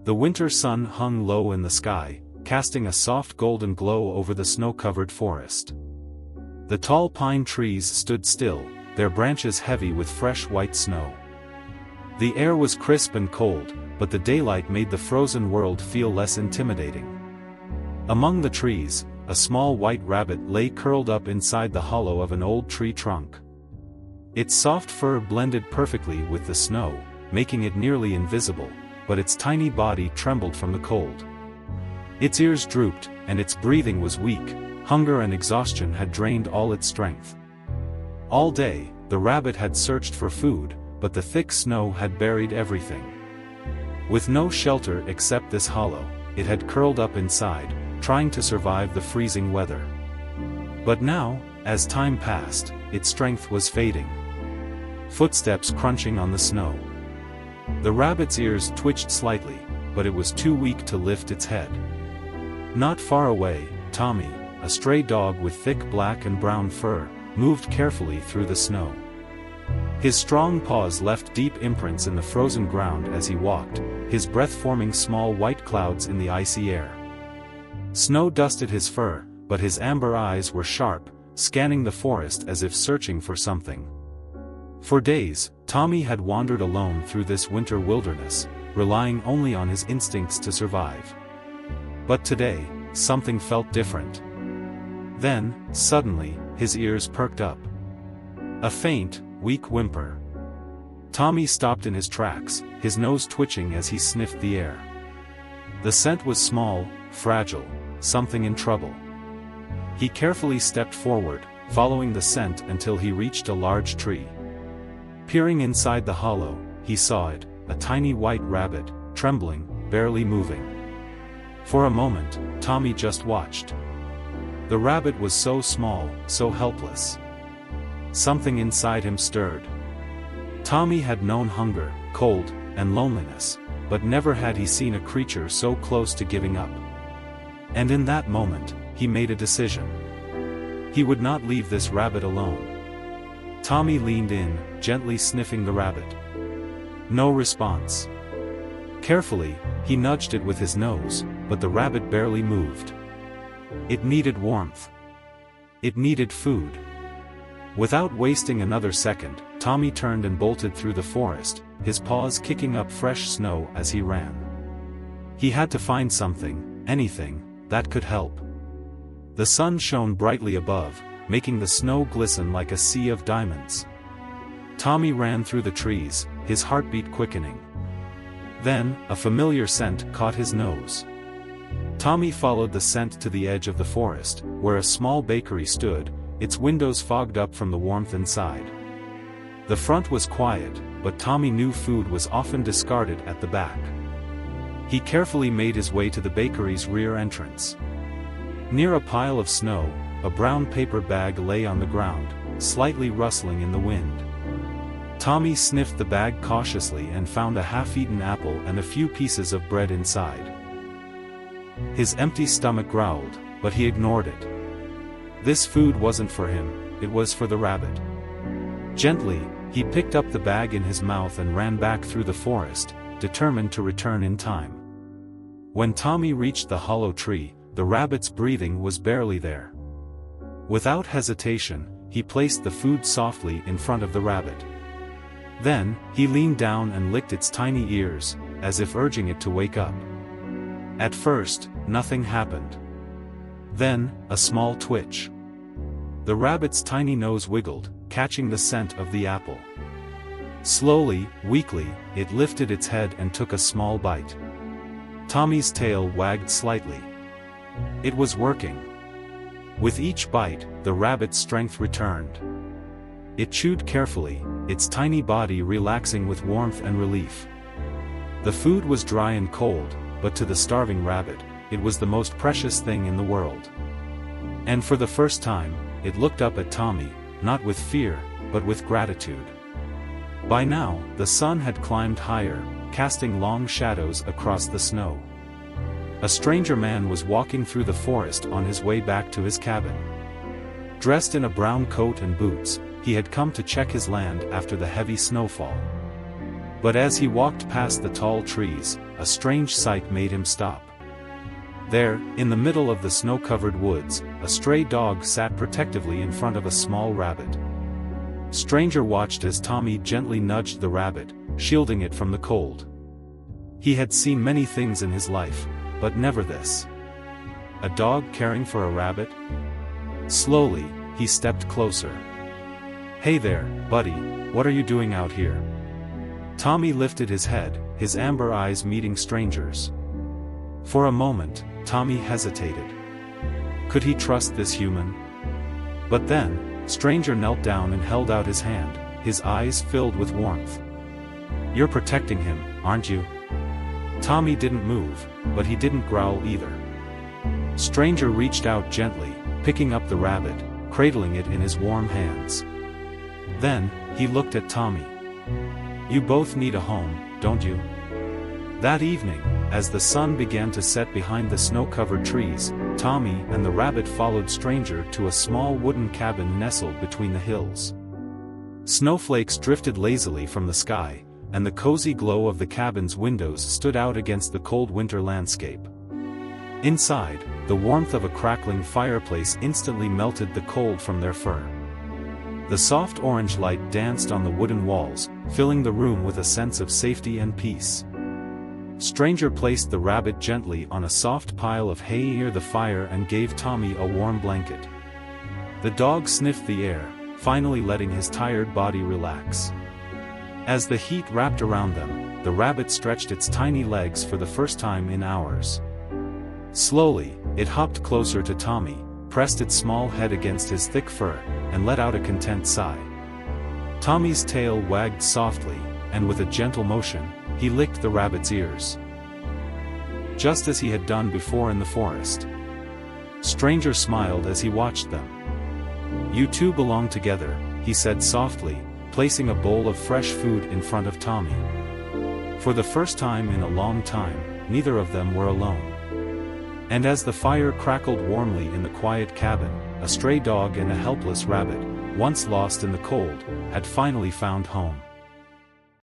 The winter sun hung low in the sky, casting a soft golden glow over the snow-covered forest. The tall pine trees stood still, their branches heavy with fresh white snow. The air was crisp and cold, but the daylight made the frozen world feel less intimidating. Among the trees, a small white rabbit lay curled up inside the hollow of an old tree trunk. Its soft fur blended perfectly with the snow, making it nearly invisible, but its tiny body trembled from the cold. Its ears drooped, and its breathing was weak. Hunger and exhaustion had drained all its strength. All day, the rabbit had searched for food, but the thick snow had buried everything. With no shelter except this hollow, it had curled up inside, trying to survive the freezing weather. But now, as time passed, its strength was fading. Footsteps crunching on the snow. The rabbit's ears twitched slightly, but it was too weak to lift its head. Not far away, Tommy, a stray dog with thick black and brown fur, moved carefully through the snow. His strong paws left deep imprints in the frozen ground as he walked, his breath forming small white clouds in the icy air. Snow dusted his fur, but his amber eyes were sharp, scanning the forest as if searching for something. For days, Tommy had wandered alone through this winter wilderness, relying only on his instincts to survive. But today, something felt different. Then, suddenly, his ears perked up. A faint, weak whimper. Tommy stopped in his tracks, his nose twitching as he sniffed the air. The scent was small, fragile, something in trouble. He carefully stepped forward, following the scent until he reached a large tree. Peering inside the hollow, he saw it, a tiny white rabbit, trembling, barely moving. For a moment, Tommy just watched. The rabbit was so small, so helpless. Something inside him stirred. Tommy had known hunger, cold, and loneliness, but never had he seen a creature so close to giving up. And in that moment, he made a decision. He would not leave this rabbit alone. Tommy leaned in, gently sniffing the rabbit. No response. Carefully, he nudged it with his nose, but the rabbit barely moved. It needed warmth. It needed food. Without wasting another second, Tommy turned and bolted through the forest, his paws kicking up fresh snow as he ran. He had to find something, anything, that could help. The sun shone brightly above, making the snow glisten like a sea of diamonds. Tommy ran through the trees, his heartbeat quickening. Then, a familiar scent caught his nose. Tommy followed the scent to the edge of the forest, where a small bakery stood, its windows fogged up from the warmth inside. The front was quiet, but Tommy knew food was often discarded at the back. He carefully made his way to the bakery's rear entrance. Near a pile of snow, a brown paper bag lay on the ground, slightly rustling in the wind. Tommy sniffed the bag cautiously and found a half-eaten apple and a few pieces of bread inside. His empty stomach growled, but he ignored it. This food wasn't for him, it was for the rabbit. Gently, he picked up the bag in his mouth and ran back through the forest, determined to return in time. When Tommy reached the hollow tree, the rabbit's breathing was barely there. Without hesitation, he placed the food softly in front of the rabbit. Then, he leaned down and licked its tiny ears, as if urging it to wake up. At first, nothing happened. Then, a small twitch. The rabbit's tiny nose wiggled, catching the scent of the apple. Slowly, weakly, it lifted its head and took a small bite. Tommy's tail wagged slightly. It was working. With each bite, the rabbit's strength returned. It chewed carefully, its tiny body relaxing with warmth and relief. The food was dry and cold, but to the starving rabbit, it was the most precious thing in the world. And for the first time, it looked up at Tommy, not with fear, but with gratitude. By now, the sun had climbed higher, casting long shadows across the snow. A stranger man was walking through the forest on his way back to his cabin. Dressed in a brown coat and boots, he had come to check his land after the heavy snowfall. But as he walked past the tall trees, a strange sight made him stop. There, in the middle of the snow-covered woods, a stray dog sat protectively in front of a small rabbit. Stranger watched as Tommy gently nudged the rabbit, shielding it from the cold. He had seen many things in his life, but never this. A dog caring for a rabbit? Slowly, he stepped closer. "Hey there, buddy, what are you doing out here?" Tommy lifted his head, his amber eyes meeting Stranger's. For a moment, Tommy hesitated. Could he trust this human? But then, Stranger knelt down and held out his hand, his eyes filled with warmth. "You're protecting him, aren't you?" Tommy didn't move, but he didn't growl either. Stranger reached out gently, picking up the rabbit, cradling it in his warm hands. Then, he looked at Tommy. "You both need a home, don't you?" That evening, as the sun began to set behind the snow-covered trees, Tommy and the rabbit followed Stranger to a small wooden cabin nestled between the hills. Snowflakes drifted lazily from the sky, and the cozy glow of the cabin's windows stood out against the cold winter landscape. Inside, the warmth of a crackling fireplace instantly melted the cold from their fur. The soft orange light danced on the wooden walls, filling the room with a sense of safety and peace. Stranger placed the rabbit gently on a soft pile of hay near the fire and gave Tommy a warm blanket. The dog sniffed the air, finally letting his tired body relax. As the heat wrapped around them, the rabbit stretched its tiny legs for the first time in hours. Slowly, it hopped closer to Tommy, pressed its small head against his thick fur, and let out a content sigh. Tommy's tail wagged softly, and with a gentle motion, he licked the rabbit's ears. Just as he had done before in the forest. Stranger smiled as he watched them. "You two belong together," he said softly, placing a bowl of fresh food in front of Tommy. For the first time in a long time, neither of them were alone. And as the fire crackled warmly in the quiet cabin, a stray dog and a helpless rabbit, once lost in the cold, had finally found home.